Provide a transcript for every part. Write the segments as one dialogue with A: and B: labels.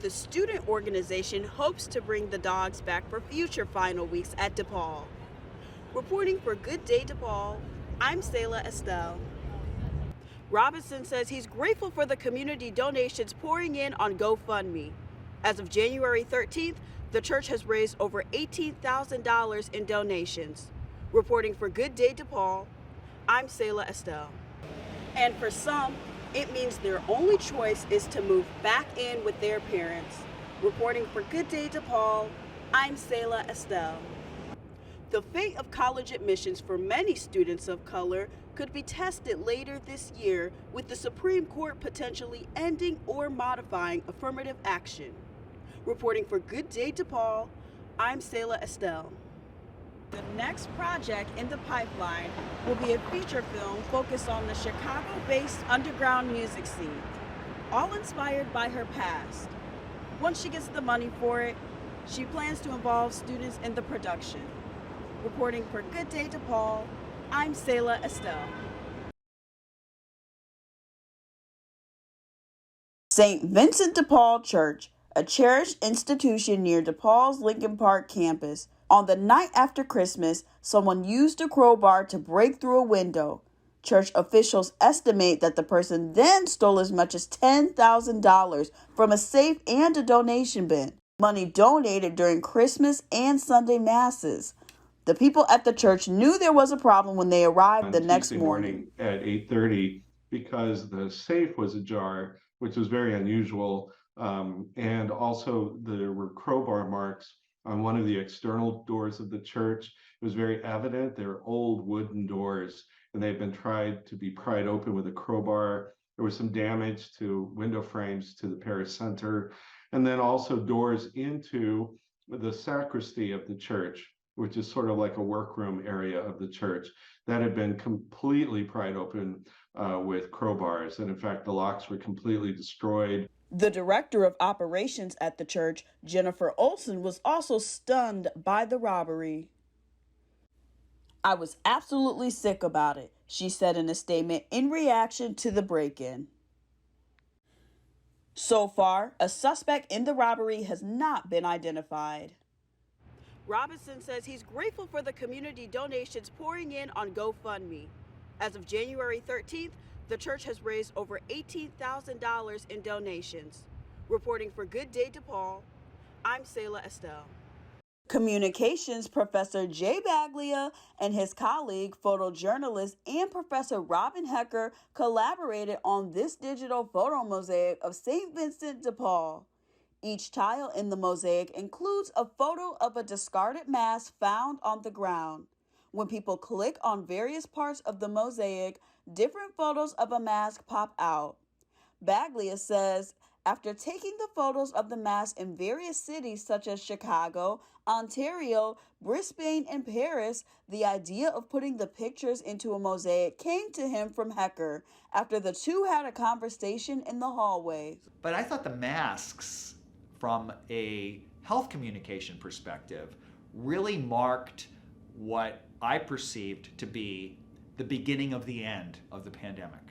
A: The student organization hopes to bring the dogs back for future final weeks at DePaul. Reporting for Good Day DePaul, I'm Sela Estill. Robinson says he's grateful for the community donations pouring in on GoFundMe. As of January 13th, the church has raised over $18,000 in donations. Reporting for Good Day DePaul, I'm Sela Estill. And for some, it means their only choice is to move back in with their parents. Reporting for Good Day DePaul, I'm Sela Estill. The fate of college admissions for many students of color could be tested later this year, with the Supreme Court potentially ending or modifying affirmative action. Reporting for Good Day DePaul, I'm Sela Estill. The next project in the pipeline will be a feature film focused on the Chicago-based underground music scene, all inspired by her past. Once she gets the money for it, she plans to involve students in the production. Reporting for Good Day DePaul, I'm Sela Estill. St. Vincent de Paul Church, a cherished institution near DePaul's Lincoln Park campus. On the night after Christmas, someone used a crowbar to break through a window. Church officials estimate that the person then stole as much as $10,000 from a safe and a donation bin, money donated during Christmas and Sunday masses. The people at the church knew there was a problem when they arrived the next morning
B: at 8:30 because the safe was ajar, which was very unusual. And also there were crowbar marks on one of the external doors of the church. It was very evident. They're old wooden doors, and they've been tried to be pried open with a crowbar. There was some damage to window frames to the parish center, and then also doors into the sacristy of the church, which is sort of like a workroom area of the church, that had been completely pried open with crowbars. And in fact, the locks were completely destroyed.
A: The director of operations at the church, Jennifer Olson, was also stunned by the robbery. "I was absolutely sick about it," she said in a statement in reaction to the break-in. So far, a suspect in the robbery has not been identified. Robinson says he's grateful for the community donations pouring in on GoFundMe. As of January 13th, the church has raised over $18,000 in donations. Reporting for Good Day DePaul, I'm Sela Estill. Communications professor Jay Baglia and his colleague, photojournalist and Professor Robin Hecker, collaborated on this digital photo mosaic of St. Vincent de Paul. Each tile in the mosaic includes a photo of a discarded mask found on the ground. When people click on various parts of the mosaic, different photos of a mask pop out. Baglia says, after taking the photos of the mask in various cities such as Chicago, Ontario, Brisbane, and Paris, the idea of putting the pictures into a mosaic came to him from Hecker after the two had a conversation in the hallway.
C: But I thought the masks, from a health communication perspective, really marked what I perceived to be the beginning of the end of the pandemic,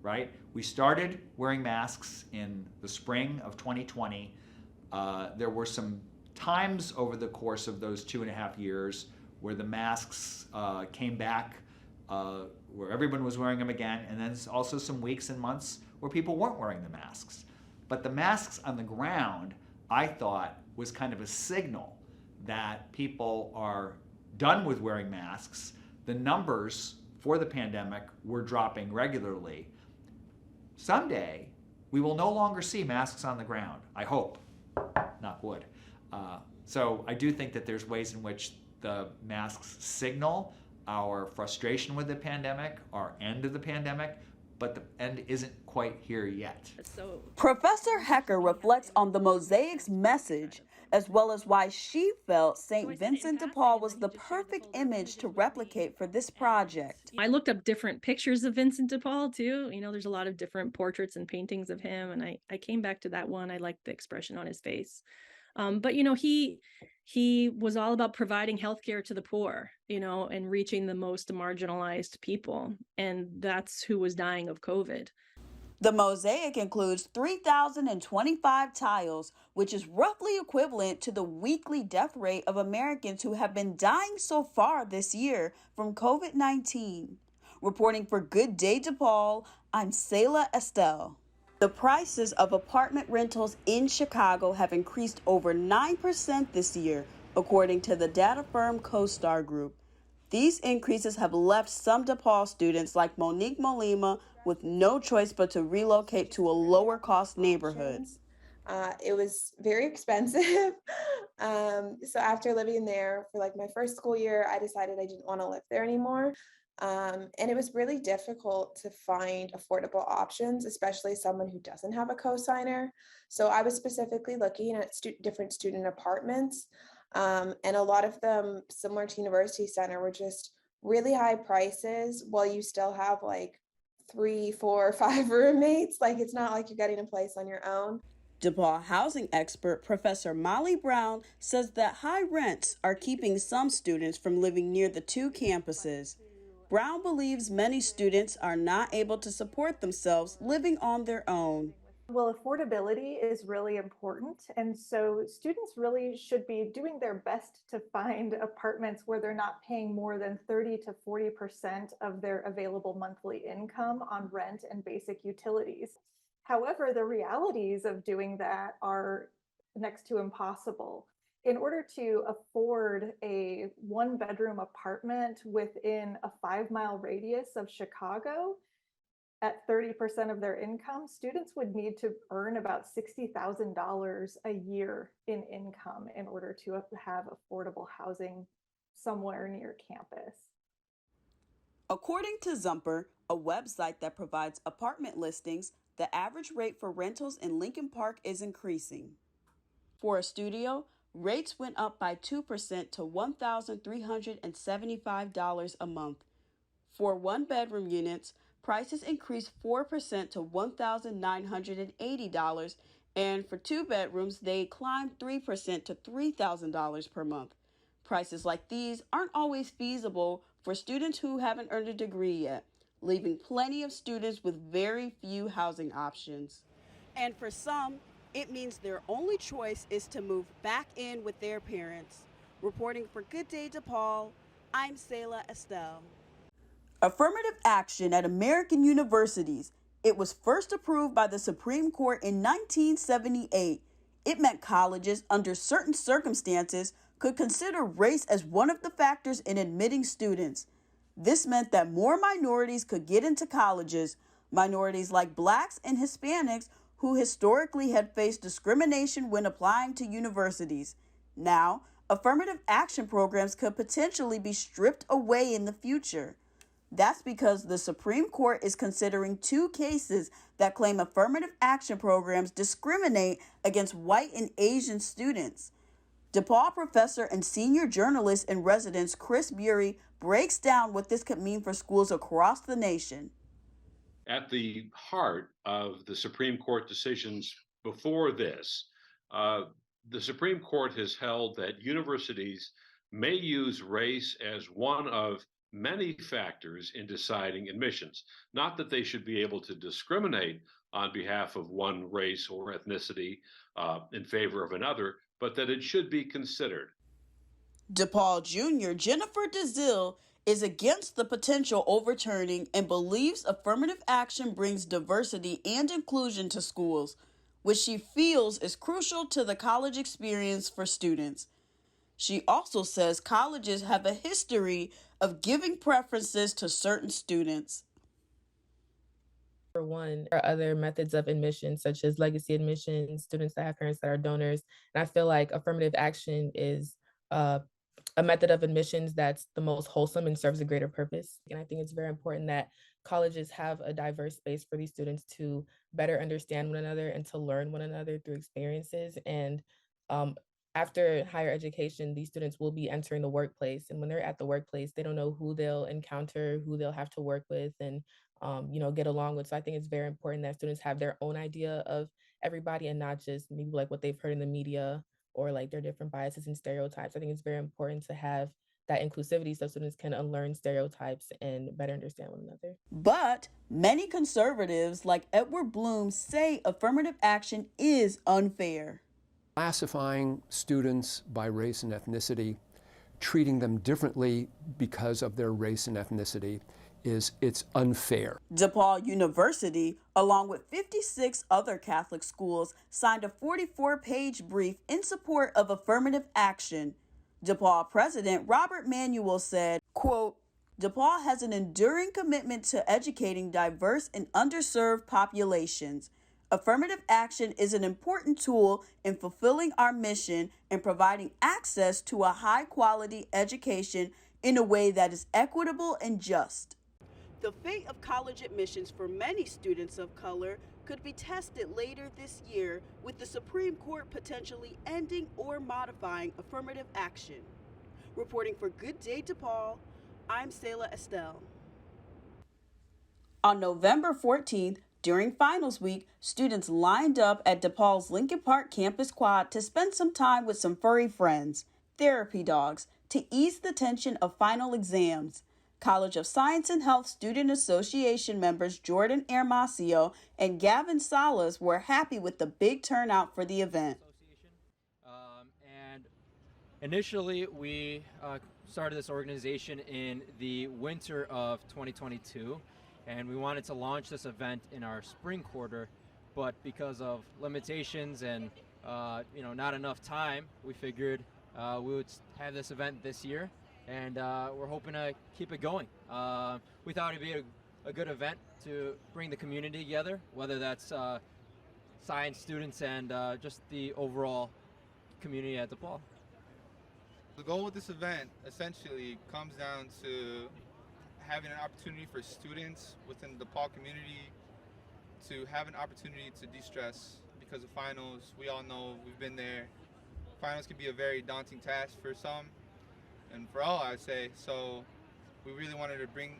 C: right? We started wearing masks in the spring of 2020. There were some times over the course of those 2.5 years where the masks came back, where everyone was wearing them again, and then also some weeks and months where people weren't wearing the masks. But the masks on the ground, I thought, was kind of a signal that people are done with wearing masks. The numbers for the pandemic were dropping regularly. Someday, we will no longer see masks on the ground, I hope, knock wood. So I do think that there's ways in which the masks signal our frustration with the pandemic, our end of the pandemic, but the end isn't quite here yet.
A: Professor Hecker reflects on the mosaic's message, as well as why she felt St. Vincent de Paul was the perfect image to replicate for this project.
D: I looked up different pictures of Vincent de Paul too. You know, there's a lot of different portraits and paintings of him, and I came back to that one. I liked the expression on his face. But you know, he was all about providing healthcare to the poor, you know, and reaching the most marginalized people, and that's who was dying of COVID.
A: The mosaic includes 3,025 tiles, which is roughly equivalent to the weekly death rate of Americans who have been dying so far this year from COVID-19. Reporting for Good Day DePaul, I'm Sela Estill. The prices of apartment rentals in Chicago have increased over 9% this year, according to the data firm CoStar Group. These increases have left some DePaul students like Monique Molima with no choice but to relocate to a lower cost neighborhood.
E: It was very expensive. So after living there for like my first school year, I decided I didn't want to live there anymore. And it was really difficult to find affordable options, especially someone who doesn't have a cosigner. So I was specifically looking at different student apartments. And a lot of them, similar to University Center, were just really high prices while you still have like 3, 4, 5 roommates. Like it's not like you're getting a place on your own.
A: DePaul housing expert Professor Molly Brown says that high rents are keeping some students from living near the two campuses. Brown believes many students are not able to support themselves living on their own.
F: Well, affordability is really important. And so students really should be doing their best to find apartments where they're not paying more than 30 to 40% of their available monthly income on rent and basic utilities. However, the realities of doing that are next to impossible. In order to afford a 1-bedroom apartment within a 5-mile radius of Chicago, at 30% of their income, students would need to earn about $60,000 a year in income in order to have affordable housing somewhere near campus.
A: According to Zumper, a website that provides apartment listings, the average rate for rentals in Lincoln Park is increasing. For a studio, rates went up by 2% to $1,375 a month. For one-bedroom units, prices increased 4% to $1,980, and for two bedrooms, they climbed 3% to $3,000 per month. Prices like these aren't always feasible for students who haven't earned a degree yet, leaving plenty of students with very few housing options. And for some, it means their only choice is to move back in with their parents. Reporting for Good Day DePaul, I'm Sela Estill. Affirmative action at American universities. It was first approved by the Supreme Court in 1978. It meant colleges, under certain circumstances, could consider race as one of the factors in admitting students. This meant that more minorities could get into colleges, minorities like Blacks and Hispanics who historically had faced discrimination when applying to universities. Now, affirmative action programs could potentially be stripped away in the future. That's because the Supreme Court is considering 2 cases that claim affirmative action programs discriminate against white and Asian students. DePaul professor and senior journalist in residence Chris Bury breaks down what this could mean for schools across the nation.
G: At the heart of the Supreme Court decisions before this, the Supreme Court has held that universities may use race as one of many factors in deciding admissions. Not that they should be able to discriminate on behalf of one race or ethnicity in favor of another, but that it should be considered.
A: DePaul Jr. Jennifer DeZille is against the potential overturning and believes affirmative action brings diversity and inclusion to schools, which she feels is crucial to the college experience for students. She also says colleges have a history of giving preferences to certain students.
H: For one, there are other methods of admission, such as legacy admissions, students that have parents that are donors. And I feel like affirmative action is a method of admissions that's the most wholesome and serves a greater purpose. And I think it's very important that colleges have a diverse space for these students to better understand one another and to learn one another through experiences. And after higher education, these students will be entering the workplace. And when they're at the workplace, they don't know who they'll encounter, who they'll have to work with and get along with. So I think it's very important that students have their own idea of everybody and not just maybe like what they've heard in the media or like their different biases and stereotypes. I think it's very important to have that inclusivity so students can unlearn stereotypes and better understand one another.
A: But many conservatives like Edward Bloom say affirmative action is unfair.
I: Classifying students by race and ethnicity, treating them differently because of their race and ethnicity, it's unfair.
A: DePaul University, along with 56 other Catholic schools, signed a 44-page brief in support of affirmative action. DePaul President Robert Manuel said, quote, DePaul has an enduring commitment to educating diverse and underserved populations. Affirmative action is an important tool in fulfilling our mission and providing access to a high-quality education in a way that is equitable and just. The fate of college admissions for many students of color could be tested later this year, with the Supreme Court potentially ending or modifying affirmative action. Reporting for Good Day DePaul, I'm Sela Estill. On November 14th, during finals week, students lined up at DePaul's Lincoln Park campus quad to spend some time with some furry friends, therapy dogs, to ease the tension of final exams. College of Science and Health Student Association members Jordan Hermasio and Gavin Salas were happy with the big turnout for the event.
J: And initially, we started this organization in the winter of 2022, and we wanted to launch this event in our spring quarter, but because of limitations and not enough time, we figured we would have this event this year. And we're hoping to keep it going. We thought it'd be a good event to bring the community together, whether that's science students and just the overall community at DePaul.
K: The goal with this event essentially comes down to having an opportunity for students within the DePaul community to have an opportunity to de-stress because of finals. We all know, we've been there. Finals can be a very daunting task for some. And for all, I'd say. So we really wanted to bring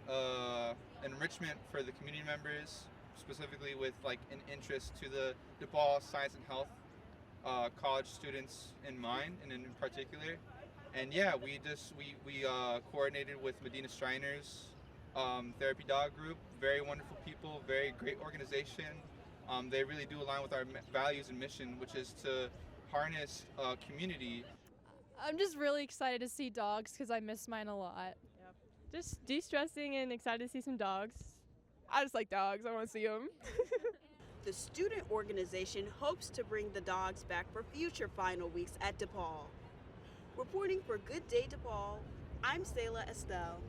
K: enrichment for the community members, specifically with like an interest to the DePaul Science and Health college students in mind, and in particular. And yeah, we coordinated with Medina Striner's therapy dog group. Very wonderful people, very great organization. They really do align with our values and mission, which is to harness community.
L: I'm just really excited to see dogs because I miss mine a lot. Yep. Just de-stressing and excited to see some dogs. I just like dogs. I want to see them.
A: The student organization hopes to bring the dogs back for future final weeks at DePaul. Reporting for Good Day DePaul, I'm Sela Estill.